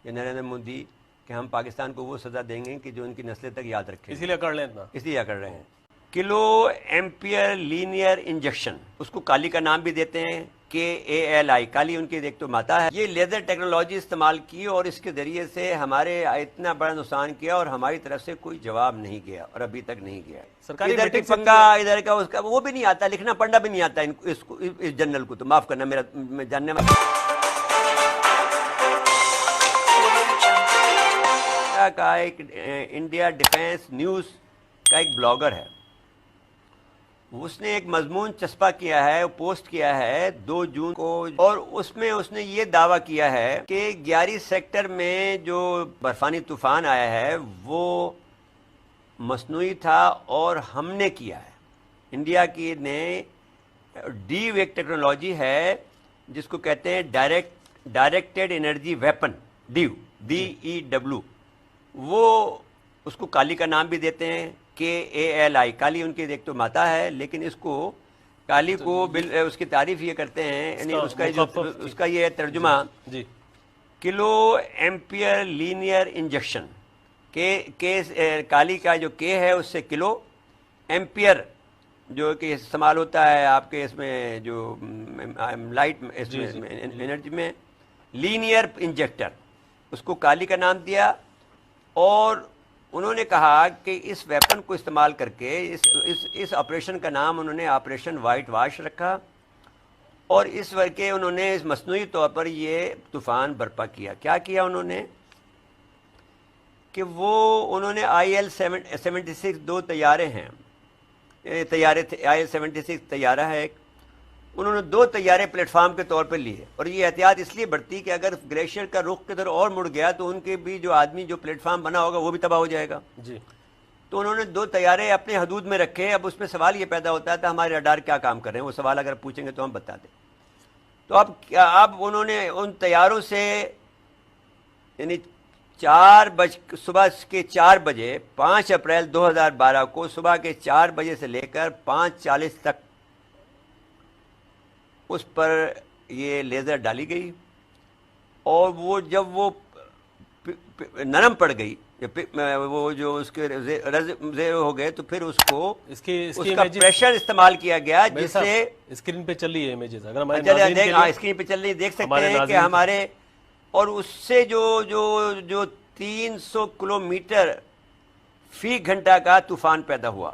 یا نریندر مودی کہ ہم پاکستان کو وہ سزا دیں گے کہ جو ان کی نسلیں تک یاد رکھیں، اسی لیے کر لیں اتنا، اس لیے کر رہے ہیں۔ کلو ایمپیئر لینئر انجیکشن، اس کو کالی کا نام بھی دیتے ہیں، KALI، کالی ان کی ایک تو ماتا ہے۔ یہ لیزر ٹیکنالوجی استعمال کی اور اس کے ذریعے سے ہمارے اتنا بڑا نقصان کیا اور ہماری طرف سے کوئی جواب نہیں گیا اور ابھی تک نہیں گیا۔ سرکاری ادھر کی میٹنگ سے پنگا، ادھر کا اس کا وہ بھی نہیں آتا، لکھنا پڑھنا بھی نہیں آتا اس جنرل کو، تو معاف کرنا میرا میں جاننے والا کا ایک انڈیا ڈیفینس نیوز کا ایک بلاگر ہے، اس نے ایک مضمون چسپا کیا ہے، پوسٹ کیا ہے 2 جون کو، اور اس میں اس نے یہ دعویٰ کیا ہے کہ 11 سیکٹر میں جو برفانی طوفان آیا ہے وہ مصنوعی تھا اور ہم نے کیا ہے۔ انڈیا کی نے ڈیو ایک ٹیکنالوجی ہے جس کو کہتے ہیں directed energy weapon, due DEW، وہ اس کو کالی کا نام بھی دیتے ہیں، KALI، کالی ان کی ایک تو ماتا ہے، لیکن اس کو کالی کو اس کی تعریف یہ کرتے ہیں، یعنی اس کا یہ ترجمہ جی کلو ایمپیئر لینئر انجیکشن، کالی کا جو K ہے اس سے کلو، ایمپیئر جو کہ استعمال ہوتا ہے آپ کے اس میں جو لائٹ انرجی میں، لینئر انجیکٹر، اس کو کالی کا نام دیا، اور انہوں نے کہا کہ اس ویپن کو استعمال کر کے اس آپریشن کا نام انہوں نے آپریشن وائٹ واش رکھا، اور اس ورکے انہوں نے اس مصنوعی طور پر یہ طوفان برپا کیا۔ کیا کیا انہوں نے کہ انہوں نے IL-76 2 طیارے ہیں، IL-76 طیارہ ہے ایک، انہوں نے 2 طیارے پلیٹ فارم کے طور پر لیے، اور یہ احتیاط اس لیے برتی کہ اگر گلیشیئر کا رخ کدھر اور مڑ گیا تو ان کے بھی جو آدمی جو پلیٹ فارم بنا ہوگا وہ بھی تباہ ہو جائے گا۔ جی تو انہوں نے 2 طیارے اپنے حدود میں رکھے۔ اب اس میں سوال یہ پیدا ہوتا تھا ہمارے رڈار کیا کام کر رہے ہیں، وہ سوال اگر پوچھیں گے تو ہم بتا دیں۔ تو اب انہوں نے ان طیاروں سے یعنی صبح کے 4 بجے 5 اپریل 2012 کو صبح کے 4 بجے سے لے کر 5:40 تک اس پر یہ لیزر ڈالی گئی، اور وہ جب وہ نرم پڑ گئی، وہ جو اس کے زیر ہو گئے، تو پھر اس کو اس کا پریشر استعمال کیا گیا، جس سے اسکرین پہ چل رہی ہے امیجز، اگر ہمارے اسکرین پہ چل رہی دیکھ سکتے ہیں کہ ہمارے، اور اس سے جو 300 کلومیٹر فی گھنٹہ کا طوفان پیدا ہوا،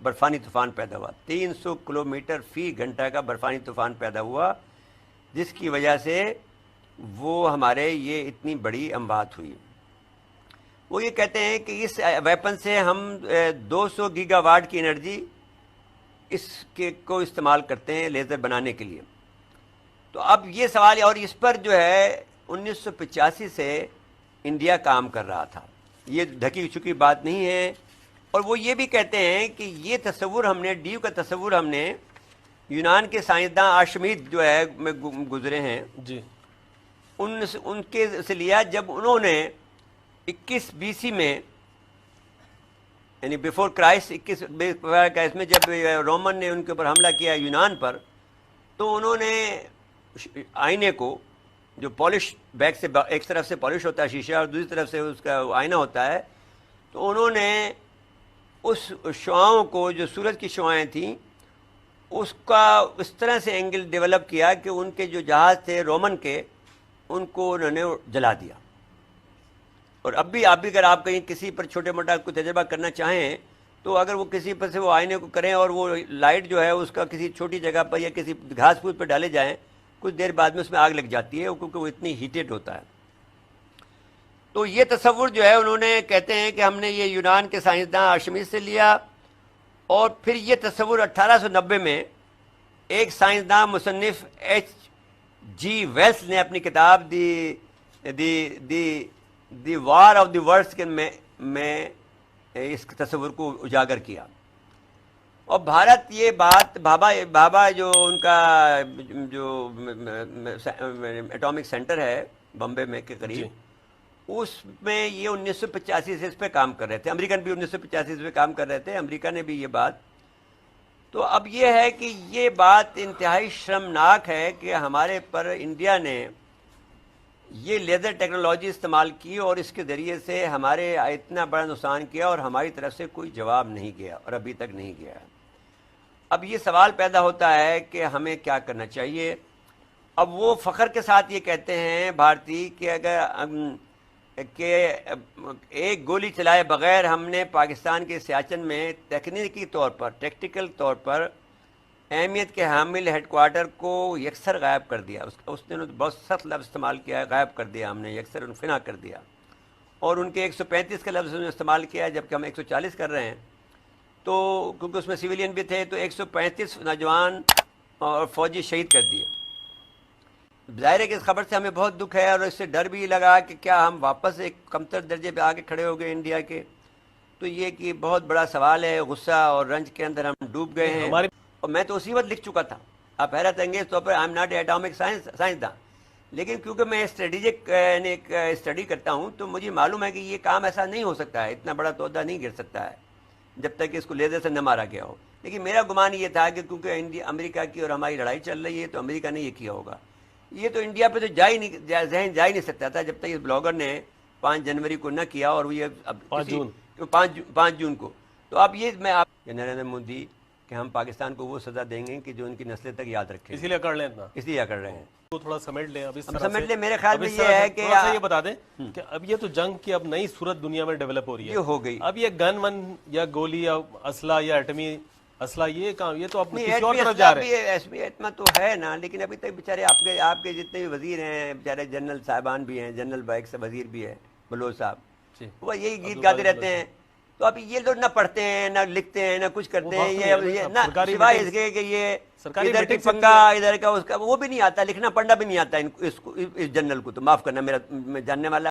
برفانی طوفان پیدا ہوا، 300 کلومیٹر فی گھنٹہ کا برفانی طوفان پیدا ہوا، جس کی وجہ سے وہ ہمارے یہ اتنی بڑی اموات ہوئی۔ وہ یہ کہتے ہیں کہ اس ویپن سے ہم 200 گیگا واٹ کی انرجی کو استعمال کرتے ہیں لیزر بنانے کے لیے۔ تو اب یہ سوال، اور اس پر جو ہے 1985 سے انڈیا کام کر رہا تھا، یہ ڈھکی چھپی بات نہیں ہے۔ اور وہ یہ بھی کہتے ہیں کہ یہ تصور ہم نے، ڈیو کا تصور ہم نے یونان کے سائنسداں آرشمیدس جو ہے میں گزرے ہیں جی ان کے سے لیا، جب انہوں نے 21 BC میں، یعنی بیفور کرائسٹ، 21 میں جب رومن نے ان کے اوپر حملہ کیا یونان پر، تو انہوں نے آئینے کو جو پالش بیک سے ایک طرف سے پالش ہوتا ہے شیشہ اور دوسری طرف سے اس کا آئینہ ہوتا ہے، تو انہوں نے اس شعاؤں کو جو سورج کی شعائیں تھیں اس کا اس طرح سے اینگل ڈیولپ کیا کہ ان کے جو جہاز تھے رومن کے، ان کو انہوں نے جلا دیا۔ اور اب بھی اگر آپ کہیں کسی پر چھوٹے موٹا کوئی تجربہ کرنا چاہیں تو اگر وہ کسی پر سے وہ آئینے کو کریں اور وہ لائٹ جو ہے اس کا کسی چھوٹی جگہ پر یا کسی گھاس پھوس پہ ڈالے جائیں، کچھ دیر بعد میں اس میں آگ لگ جاتی ہے کیونکہ وہ اتنی ہیٹڈ ہوتا ہے۔ تو یہ تصور جو ہے انہوں نے کہتے ہیں کہ ہم نے یہ یونان کے سائنسداں آرشمیدس سے لیا، اور پھر یہ تصور 1890 میں ایک سائنسداں مصنف H.G. ویلس نے اپنی کتاب دی وار آف دی ورڈز میں اس تصور کو اجاگر کیا۔ اور بھارت یہ بات بھابھا جو ان کا جو ایٹامک سینٹر ہے بمبے میں کے قریب، اس میں یہ 1985 سے اس پہ کام کر رہے تھے، امریکن بھی 1985 سے کام کر رہے تھے، امریکہ نے بھی یہ بات۔ تو اب یہ ہے کہ یہ بات انتہائی شرمناک ہے کہ ہمارے پر انڈیا نے یہ لیزر ٹیکنالوجی استعمال کی اور اس کے ذریعے سے ہمارے اتنا بڑا نقصان کیا اور ہماری طرف سے کوئی جواب نہیں گیا اور ابھی تک نہیں گیا. اب یہ سوال پیدا ہوتا ہے کہ ہمیں کیا کرنا چاہیے. اب وہ فخر کے ساتھ یہ کہتے ہیں بھارتی کہ اگر کہ ایک گولی چلائے بغیر ہم نے پاکستان کے سیاچن میں تکنیکی طور پر ٹیکٹیکل طور پر اہمیت کے حامل ہیڈ کوارٹر کو یکسر غائب کر دیا. اس نے بہت سخت لفظ استعمال کیا ہے, غائب کر دیا ہم نے, یکسر انفنا کر دیا. اور ان کے 135 کا لفظ استعمال کیا ہے جبکہ ہم 140 کر رہے ہیں. تو کیونکہ اس میں سویلین بھی تھے تو 135 نوجوان اور فوجی شہید کر دیے. ظاہر ہے کہ اس خبر سے ہمیں بہت دکھ ہے اور اس سے ڈر بھی لگا کہ کیا ہم واپس ایک کمتر درجے پہ آگے کھڑے ہو گئے انڈیا کے. تو یہ کہ بہت بڑا سوال ہے, غصہ اور رنج کے اندر ہم ڈوب گئے ہیں. اور میں تو اسی وقت لکھ چکا تھا, آپ حیرت انگیز طور پر, آئی ایم ناٹ اٹامک سائنسداں, لیکن کیونکہ میں اسٹریٹجک ایک اسٹڈی کرتا ہوں تو مجھے معلوم ہے کہ یہ کام ایسا نہیں ہو سکتا ہے, اتنا بڑا تودہ نہیں گر سکتا ہے جب تک کہ اس کو لیزر سے نہ مارا گیا ہو. لیکن میرا گمان یہ تھا کہ کیونکہ امریکہ کی اور ہماری لڑائی چل رہی ہے تو امریکہ نے یہ کیا ہوگا. یہ تو انڈیا پہ تو ذہن جا ہی نہیں سکتا تھا جب تک اس بلاگر نے 5 جنوری کو نہ کیا, اور یہ اب 5 جون کو. تو اب یہ میں آپ نریندر مودی کہ ہم پاکستان کو وہ سزا دیں گے کہ جو ان کی نسلیں تک یاد رکھیں. اسی لیے کر لیں اتنا, اس لیے کر رہے ہیں. تو تھوڑا سمیٹ لیں. اب سمیٹ لیں. میرے خیال میں یہ ہے کہ یہ بتا دیں کہ اب یہ تو جنگ کی اب نئی صورت دنیا میں ڈیولپ ہو رہی ہے, یہ ہو گئی. اب یہ گن ون یا گولی یا اسلحہ یا ایٹمی اسلحہ یہ کام, یہ تو اب کسی اور طرف جا رہے ہیں. ایسمی اتنا تو ہے نا, لیکن ابھی تک بیچارے آپ کے جتنے بھی وزیر ہیں بیچارے جنرل صاحبان بھی ہیں, جنرل بائک سے وزیر بھی ہے بلوچ صاحب, وہ یہی گیت گاتے رہتے ہیں. تو اب یہ لوگ نہ پڑھتے ہیں نہ لکھتے ہیں نہ کچھ کرتے ہیں, یہ نہ سوائے اس کے کہ یہ ادھر کی پنگا ادھر کا اس کا وہ بھی نہیں آتا, لکھنا پڑھنا بھی نہیں آتا اس جنرل کو. تو معاف کرنا, میرا جاننے والا